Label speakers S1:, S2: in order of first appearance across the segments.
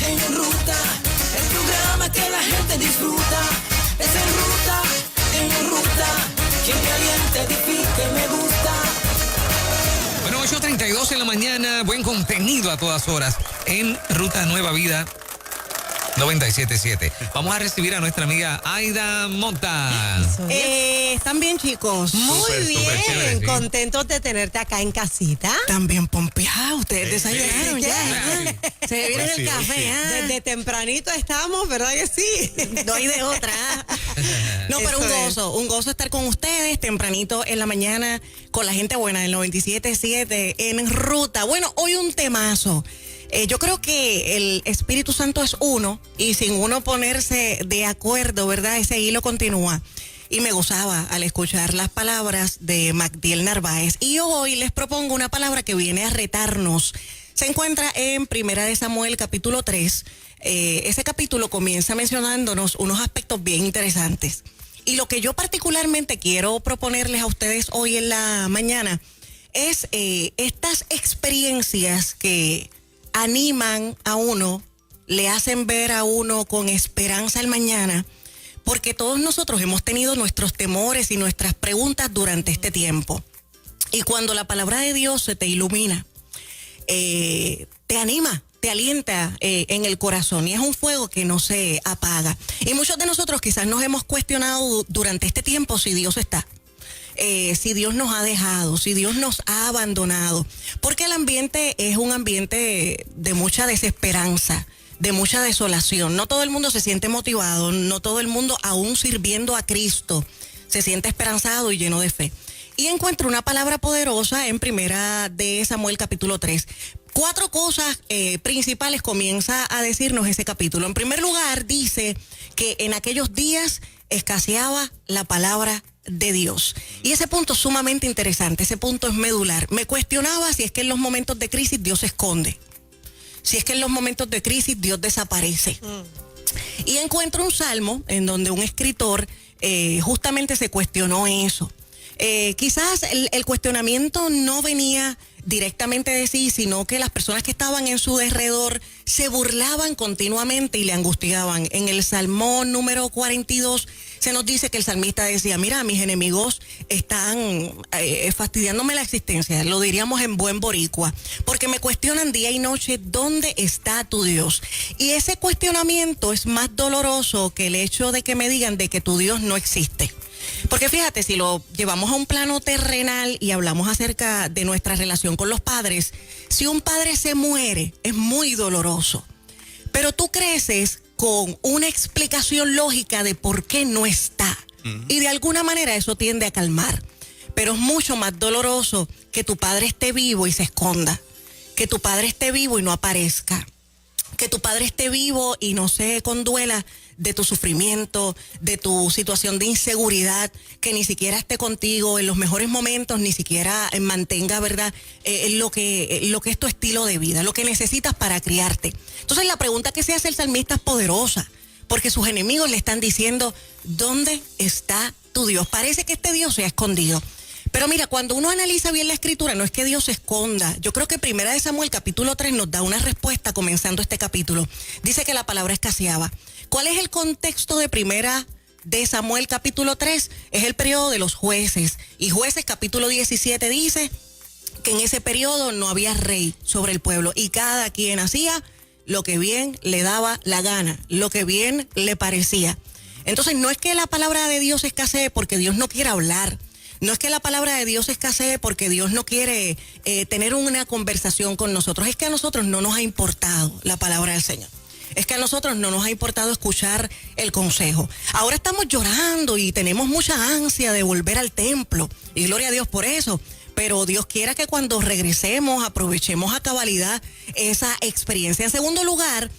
S1: en ruta, el programa que la gente disfruta. Es en ruta, quien me alienta, edifica, me gusta.
S2: Bueno, 8:32 en la mañana, buen contenido a todas horas en Ruta Nueva Vida 97.7. Vamos a recibir a nuestra amiga Aida Mota.
S3: ¿Están bien, chicos?
S2: Súper, súper chévere, sí.
S3: Contentos de tenerte acá en casita.
S4: También pompeados, ustedes desayunaron
S3: sí,
S4: ya. Se bebieron el café.
S3: Desde tempranito estamos, ¿verdad que sí?
S4: No hay de otra. No, pero un gozo estar con ustedes tempranito en la mañana con la gente buena del 97.7 en ruta. Bueno, hoy un temazo. Yo creo que el Espíritu Santo es uno y sin uno ponerse de acuerdo, ¿verdad? Ese hilo continúa. Y me gozaba al escuchar las palabras de Magdiel Narváez. Y hoy les propongo una palabra que viene a retarnos. Se encuentra en Primera de Samuel, capítulo 3. Ese capítulo comienza mencionándonos unos aspectos bien interesantes. Y lo que yo particularmente quiero proponerles a ustedes hoy en la mañana es estas experiencias que animan a uno, le hacen ver a uno con esperanza el mañana, porque todos nosotros hemos tenido nuestros temores y nuestras preguntas durante este tiempo. Y cuando la palabra de Dios se te ilumina, te anima, te alienta en el corazón, y es un fuego que no se apaga. Y muchos de nosotros quizás nos hemos cuestionado durante este tiempo si Dios está. Si Dios nos ha dejado, si Dios nos ha abandonado, porque el ambiente es un ambiente de mucha desesperanza, de mucha desolación. No todo el mundo se siente motivado, no todo el mundo, aún sirviendo a Cristo, se siente esperanzado y lleno de fe. Y encuentro una palabra poderosa en Primera de Samuel capítulo 3. 4 cosas principales comienza a decirnos ese capítulo. En primer lugar, dice que en aquellos días escaseaba la palabra de Dios. Y ese punto es sumamente interesante, ese punto es medular. Me cuestionaba si es que en los momentos de crisis Dios se esconde, si es que en los momentos de crisis Dios desaparece. Y encuentro un salmo en donde un escritor justamente se cuestionó eso. Quizás el cuestionamiento no venía directamente de sí, sino que las personas que estaban en su derredor se burlaban continuamente y le angustiaban. En el Salmo número 42 se nos dice que el salmista decía: mira, mis enemigos están fastidiándome la existencia, lo diríamos en buen boricua, porque me cuestionan día y noche, ¿dónde está tu Dios? Y ese cuestionamiento es más doloroso que el hecho de que me digan de que tu Dios no existe. Porque fíjate, si lo llevamos a un plano terrenal y hablamos acerca de nuestra relación con los padres, si un padre se muere, es muy doloroso. Pero tú creces con una explicación lógica de por qué no está. Y de alguna manera eso tiende a calmar. Pero es mucho más doloroso que tu padre esté vivo y se esconda. Que tu padre esté vivo y no aparezca. Que tu padre esté vivo y no se conduela de tu sufrimiento, de tu situación de inseguridad, que ni siquiera esté contigo en los mejores momentos, ni siquiera mantenga, ¿verdad?, lo que es tu estilo de vida, lo que necesitas para criarte. Entonces la pregunta que se hace el salmista es poderosa, porque sus enemigos le están diciendo: ¿dónde está tu Dios? Parece que este Dios se ha escondido. Pero mira, cuando uno analiza bien la escritura, no es que Dios se esconda. Yo creo que Primera de Samuel capítulo 3 nos da una respuesta comenzando este capítulo. Dice que la palabra escaseaba. ¿Cuál es el contexto de Primera de Samuel capítulo 3? Es el periodo de los jueces. Y Jueces capítulo 17 dice que en ese periodo no había rey sobre el pueblo y cada quien hacía lo que bien le daba la gana, lo que bien le parecía. Entonces no es que la palabra de Dios escasee porque Dios no quiera hablar. No es que la palabra de Dios escasee porque Dios no quiere tener una conversación con nosotros. Es que a nosotros no nos ha importado la palabra del Señor. Es que a nosotros no nos ha importado escuchar el consejo. Ahora estamos llorando y tenemos mucha ansia de volver al templo. Y gloria a Dios por eso. Pero Dios quiera que cuando regresemos aprovechemos a cabalidad esa experiencia. En segundo lugar,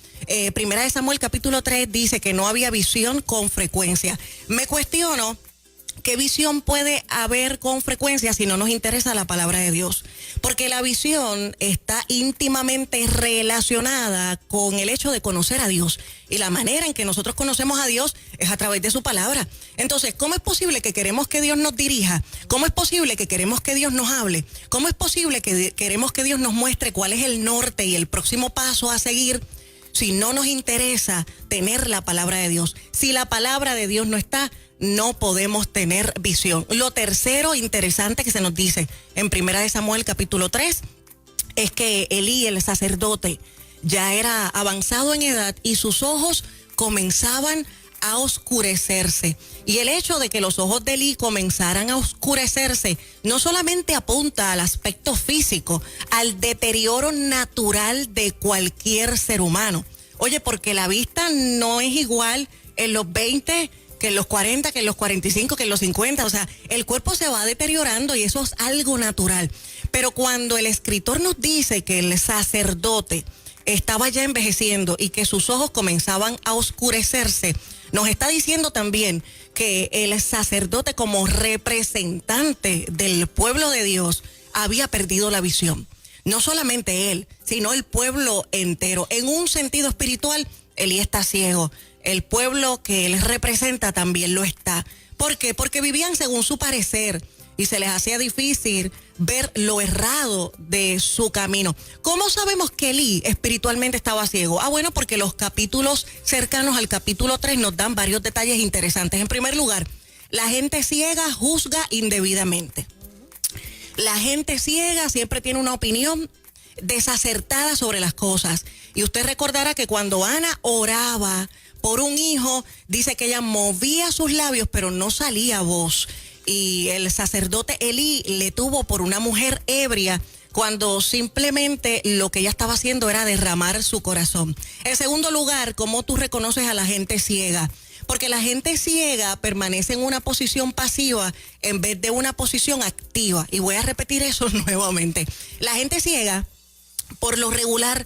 S4: Primera de Samuel capítulo 3 dice que no había visión con frecuencia. Me cuestiono: ¿qué visión puede haber con frecuencia si no nos interesa la palabra de Dios? Porque la visión está íntimamente relacionada con el hecho de conocer a Dios. Y la manera en que nosotros conocemos a Dios es a través de su palabra. Entonces, ¿cómo es posible que queremos que Dios nos dirija? ¿Cómo es posible que queremos que Dios nos hable? ¿Cómo es posible que queremos que Dios nos muestre cuál es el norte y el próximo paso a seguir si no nos interesa tener la palabra de Dios. Si la palabra de Dios no está, no podemos tener visión. Lo tercero interesante que se nos dice en 1 Samuel capítulo 3 es que Elí, el sacerdote, ya era avanzado en edad y sus ojos comenzaban a oscurecerse. Y el hecho de que los ojos de Elí comenzaran a oscurecerse no solamente apunta al aspecto físico, al deterioro natural de cualquier ser humano. Oye, porque la vista no es igual en los 20 que en los 40, que en los 45, que en los 50. O sea, el cuerpo se va deteriorando y eso es algo natural. Pero cuando el escritor nos dice que el sacerdote estaba ya envejeciendo y que sus ojos comenzaban a oscurecerse, nos está diciendo también que el sacerdote, como representante del pueblo de Dios, había perdido la visión. No solamente él, sino el pueblo entero. En un sentido espiritual, Elí está ciego. El pueblo que él representa también lo está. ¿Por qué? Porque vivían según su parecer y se les hacía difícil ver lo errado de su camino. ¿Cómo sabemos que Elí espiritualmente estaba ciego? Bueno, porque los capítulos cercanos al capítulo 3 nos dan varios detalles interesantes. En primer lugar, la gente ciega juzga indebidamente. La gente ciega siempre tiene una opinión desacertada sobre las cosas. Y usted recordará que cuando Ana oraba por un hijo, dice que ella movía sus labios, pero no salía voz. Y el sacerdote Elí le tuvo por una mujer ebria, cuando simplemente lo que ella estaba haciendo era derramar su corazón. En segundo lugar, ¿cómo tú reconoces a la gente ciega? Porque la gente ciega permanece en una posición pasiva en vez de una posición activa. Y voy a repetir eso nuevamente. La gente ciega, por lo regular,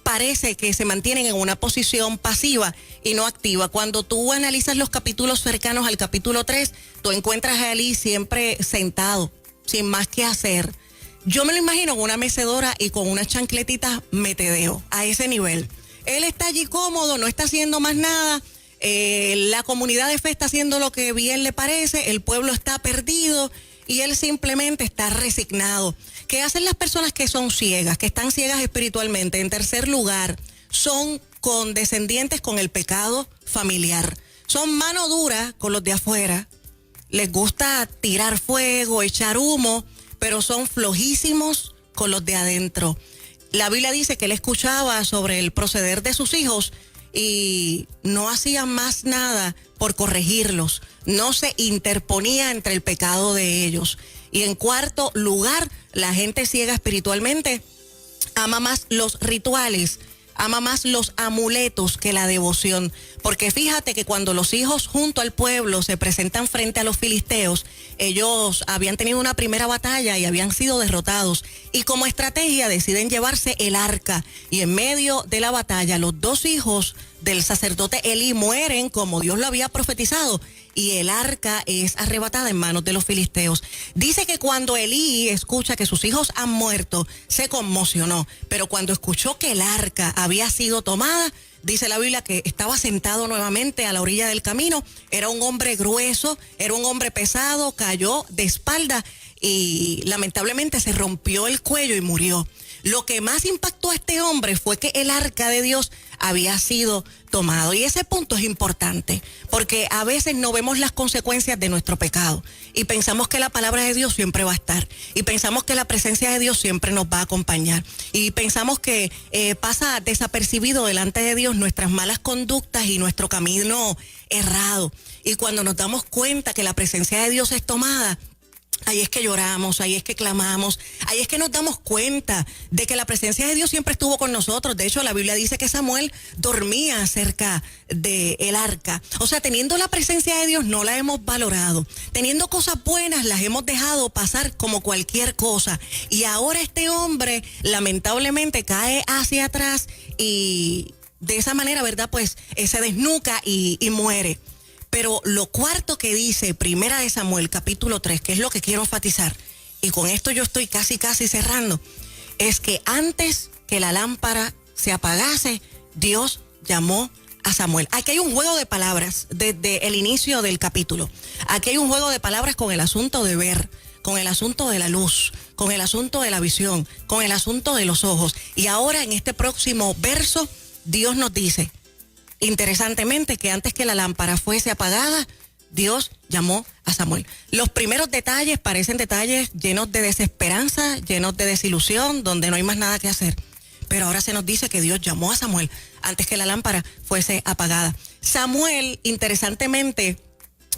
S4: parece que se mantienen en una posición pasiva y no activa. Cuando tú analizas los capítulos cercanos al capítulo 3, tú encuentras a Elí siempre sentado, sin más que hacer. Yo me lo imagino con una mecedora y con unas chancletitas metedeo, a ese nivel. Él está allí cómodo, no está haciendo más nada. La comunidad de fe está haciendo lo que bien le parece, el pueblo está perdido y él simplemente está resignado. ¿Qué hacen las personas que son ciegas, que están ciegas espiritualmente? En tercer lugar, son condescendientes con el pecado familiar. Son mano dura con los de afuera. Les gusta tirar fuego, echar humo, pero son flojísimos con los de adentro. La Biblia dice que él escuchaba sobre el proceder de sus hijos y no hacía más nada por corregirlos. No se interponía entre el pecado de ellos. Y en cuarto lugar, la gente ciega espiritualmente ama más los rituales, ama más los amuletos que la devoción. Porque fíjate que cuando los hijos junto al pueblo se presentan frente a los filisteos, ellos habían tenido una primera batalla y habían sido derrotados. Y como estrategia deciden llevarse el arca. Y en medio de la batalla, los dos hijos del sacerdote Elí mueren como Dios lo había profetizado. Y el arca es arrebatada en manos de los filisteos. Dice que cuando Elí escucha que sus hijos han muerto, se conmocionó. Pero cuando escuchó que el arca había sido tomada, dice la Biblia que estaba sentado nuevamente a la orilla del camino. Era un hombre grueso, era un hombre pesado, cayó de espalda y lamentablemente se rompió el cuello y murió. Lo que más impactó a este hombre fue que el arca de Dios había sido tomado. Y ese punto es importante, porque a veces no vemos las consecuencias de nuestro pecado y pensamos que la palabra de Dios siempre va a estar y pensamos que la presencia de Dios siempre nos va a acompañar y pensamos que pasa desapercibido delante de Dios nuestras malas conductas y nuestro camino errado. Y cuando nos damos cuenta que la presencia de Dios es tomada, ahí es que lloramos, ahí es que clamamos, ahí es que nos damos cuenta de que la presencia de Dios siempre estuvo con nosotros. De hecho, la Biblia dice que Samuel dormía cerca del arca. O sea, teniendo la presencia de Dios no la hemos valorado. Teniendo cosas buenas las hemos dejado pasar como cualquier cosa. Y ahora este hombre lamentablemente cae hacia atrás y de esa manera, ¿verdad? Pues se desnuca y muere. Pero lo cuarto que dice 1 Samuel capítulo 3, que es lo que quiero enfatizar, y con esto yo estoy casi cerrando, es que antes que la lámpara se apagase, Dios llamó a Samuel. Aquí hay un juego de palabras desde el inicio del capítulo. Aquí hay un juego de palabras con el asunto de ver, con el asunto de la luz, con el asunto de la visión, con el asunto de los ojos. Y ahora en este próximo verso, Dios nos dice, interesantemente, que antes que la lámpara fuese apagada, Dios llamó a Samuel. Los primeros detalles parecen detalles llenos de desesperanza, llenos de desilusión, donde no hay más nada que hacer. Pero ahora se nos dice que Dios llamó a Samuel antes que la lámpara fuese apagada. Samuel, interesantemente,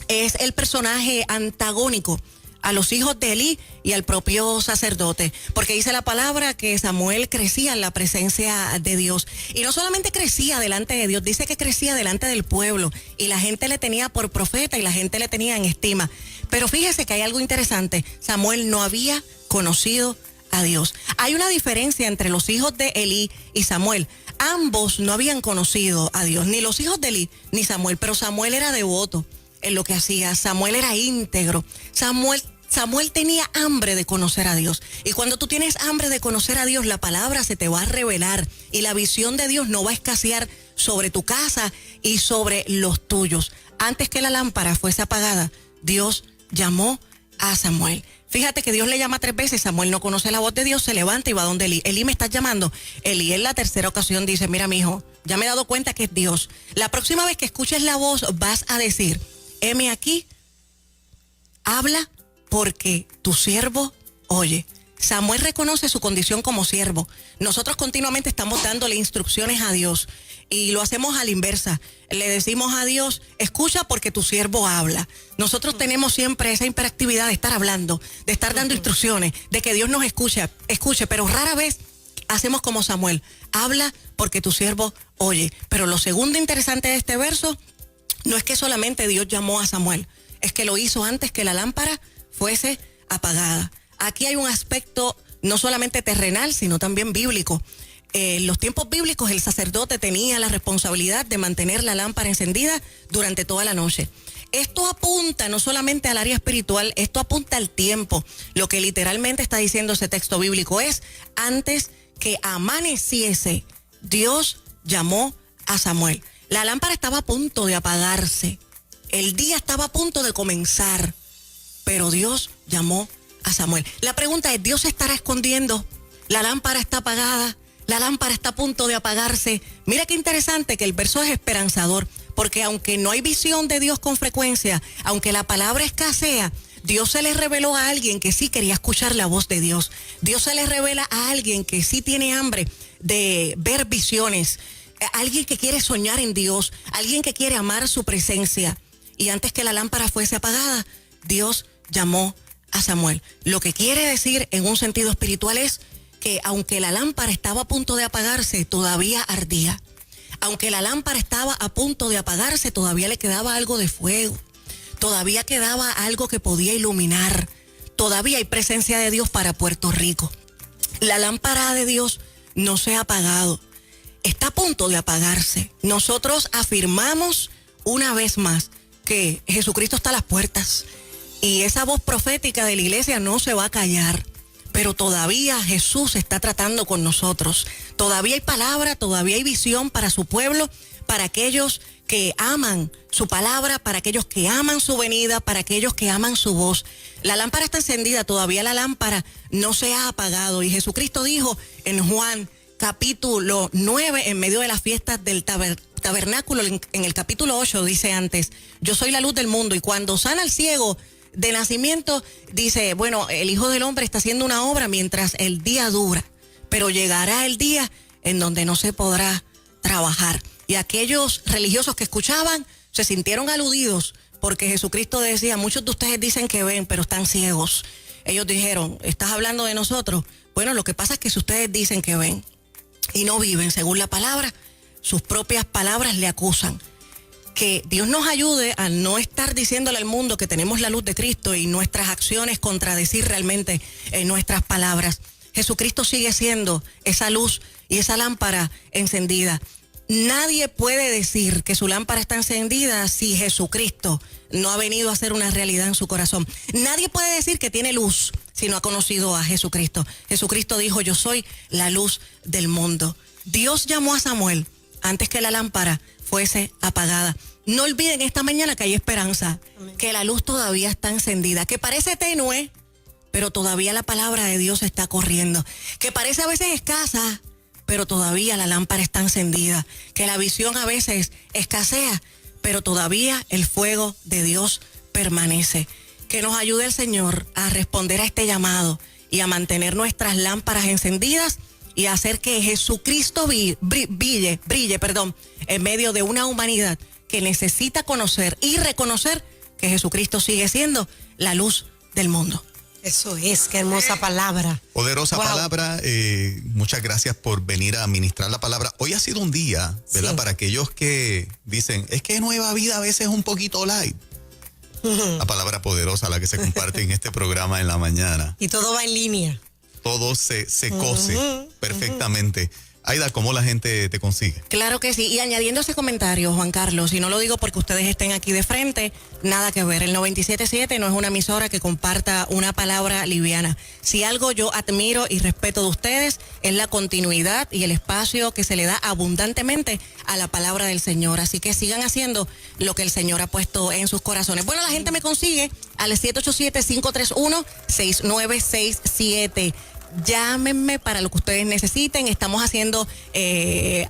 S4: es el personaje antagónico a los hijos de Elí y al propio sacerdote, porque dice la palabra que Samuel crecía en la presencia de Dios, y no solamente crecía delante de Dios, dice que crecía delante del pueblo, y la gente le tenía por profeta y la gente le tenía en estima. Pero fíjese que hay algo interesante: Samuel no había conocido a Dios. Hay una diferencia entre los hijos de Elí y Samuel. Ambos no habían conocido a Dios, ni los hijos de Elí ni Samuel, pero Samuel era devoto en lo que hacía. Samuel era íntegro. Samuel tenía hambre de conocer a Dios. Y cuando tú tienes hambre de conocer a Dios, la palabra se te va a revelar y la visión de Dios no va a escasear sobre tu casa y sobre los tuyos. Antes que la lámpara fuese apagada, Dios llamó a Samuel. Fíjate que Dios le llama 3 veces. Samuel no conoce la voz de Dios, se levanta y va donde Elí. Elí, ¿me estás llamando? Elí en la tercera ocasión dice, mira, mijo, ya me he dado cuenta que es Dios. La próxima vez que escuches la voz vas a decir, heme aquí, habla porque tu siervo oye. Samuel reconoce su condición como siervo. Nosotros continuamente estamos dándole instrucciones a Dios y lo hacemos a la inversa. Le decimos a Dios, escucha porque tu siervo habla. Nosotros tenemos siempre esa hiperactividad de estar hablando, de estar dando instrucciones, de que Dios nos escuche, pero rara vez hacemos como Samuel, habla porque tu siervo oye. Pero lo segundo interesante de este verso no es que solamente Dios llamó a Samuel, es que lo hizo antes que la lámpara fuese apagada. Aquí hay un aspecto no solamente terrenal, sino también bíblico. En los tiempos bíblicos el sacerdote tenía la responsabilidad de mantener la lámpara encendida durante toda la noche. Esto apunta no solamente al área espiritual, esto apunta al tiempo. Lo que literalmente está diciendo ese texto bíblico es, antes que amaneciese, Dios llamó a Samuel. La lámpara estaba a punto de apagarse, el día estaba a punto de comenzar, pero Dios llamó a Samuel. La pregunta es, ¿Dios se estará escondiendo? La lámpara está apagada, la lámpara está a punto de apagarse. Mira qué interesante que el verso es esperanzador, porque aunque no hay visión de Dios con frecuencia, aunque la palabra escasea, Dios se le reveló a alguien que sí quería escuchar la voz de Dios. Dios se le revela a alguien que sí tiene hambre de ver visiones, alguien que quiere soñar en Dios, alguien que quiere amar su presencia. Y antes que la lámpara fuese apagada, Dios llamó a Samuel. Lo que quiere decir en un sentido espiritual es que aunque la lámpara estaba a punto de apagarse, todavía ardía. Aunque la lámpara estaba a punto de apagarse, todavía le quedaba algo de fuego. Todavía quedaba algo que podía iluminar. Todavía hay presencia de Dios para Puerto Rico. La lámpara de Dios no se ha apagado. Está a punto de apagarse. Nosotros afirmamos una vez más que Jesucristo está a las puertas. Y esa voz profética de la iglesia no se va a callar, pero todavía Jesús está tratando con nosotros. Todavía hay palabra, todavía hay visión para su pueblo, para aquellos que aman su palabra, para aquellos que aman su venida, para aquellos que aman su voz. La lámpara está encendida, todavía la lámpara no se ha apagado. Y Jesucristo dijo en Juan capítulo 9, en medio de las fiestas del tabernáculo, en el capítulo 8, dice antes, yo soy la luz del mundo. Y cuando sana al ciego de nacimiento, dice, bueno, el Hijo del Hombre está haciendo una obra mientras el día dura, pero llegará el día en donde no se podrá trabajar. Y aquellos religiosos que escuchaban se sintieron aludidos porque Jesucristo decía, muchos de ustedes dicen que ven, pero están ciegos. Ellos dijeron, ¿estás hablando de nosotros? Bueno, lo que pasa es que si ustedes dicen que ven y no viven según la palabra, sus propias palabras le acusan. Que Dios nos ayude a no estar diciéndole al mundo que tenemos la luz de Cristo y nuestras acciones contradecir realmente nuestras palabras. Jesucristo sigue siendo esa luz y esa lámpara encendida. Nadie puede decir que su lámpara está encendida si Jesucristo no ha venido a ser una realidad en su corazón. Nadie puede decir que tiene luz si no ha conocido a Jesucristo. Jesucristo dijo, yo soy la luz del mundo. Dios llamó a Samuel antes que la lámpara fuese apagada. No olviden esta mañana que hay esperanza, que la luz todavía está encendida, que parece tenue, pero todavía la palabra de Dios está corriendo, que parece a veces escasa, pero todavía la lámpara está encendida, que la visión a veces escasea, pero todavía el fuego de Dios permanece. Que nos ayude el Señor a responder a este llamado y a mantener nuestras lámparas encendidas y a hacer que Jesucristo brille en medio de una humanidad que necesita conocer y reconocer que Jesucristo sigue siendo la luz del mundo.
S3: Eso es, qué hermosa palabra.
S5: Poderosa palabra. Muchas gracias por venir a ministrar la palabra. Hoy ha sido un día, ¿verdad?
S3: Sí.
S5: Para aquellos que dicen, es que Nueva Vida a veces es un poquito light. La palabra poderosa, la que se comparte en este programa en la mañana.
S3: Y todo va en línea.
S5: Todo se cose perfectamente. Aida, ¿cómo la gente te consigue?
S4: Claro que sí, y añadiendo ese comentario, Juan Carlos, y no lo digo porque ustedes estén aquí de frente, nada que ver, el 97.7 no es una emisora que comparta una palabra liviana. Si algo yo admiro y respeto de ustedes es la continuidad y el espacio que se le da abundantemente a la palabra del Señor, así que sigan haciendo lo que el Señor ha puesto en sus corazones. Bueno, la gente me consigue al 787-531-6967. Llámenme para lo que ustedes necesiten. Estamos haciendo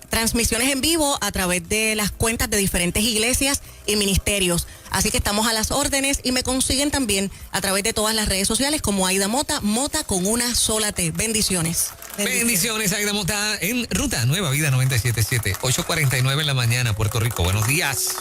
S4: transmisiones en vivo a través de las cuentas de diferentes iglesias y ministerios. Así que estamos a las órdenes y me consiguen también a través de todas las redes sociales como Aida Mota, Mota con una sola T. Bendiciones.
S2: Bendiciones, Aida Mota, en Ruta Nueva Vida 97.7, 8:49 en la mañana, Puerto Rico. Buenos días.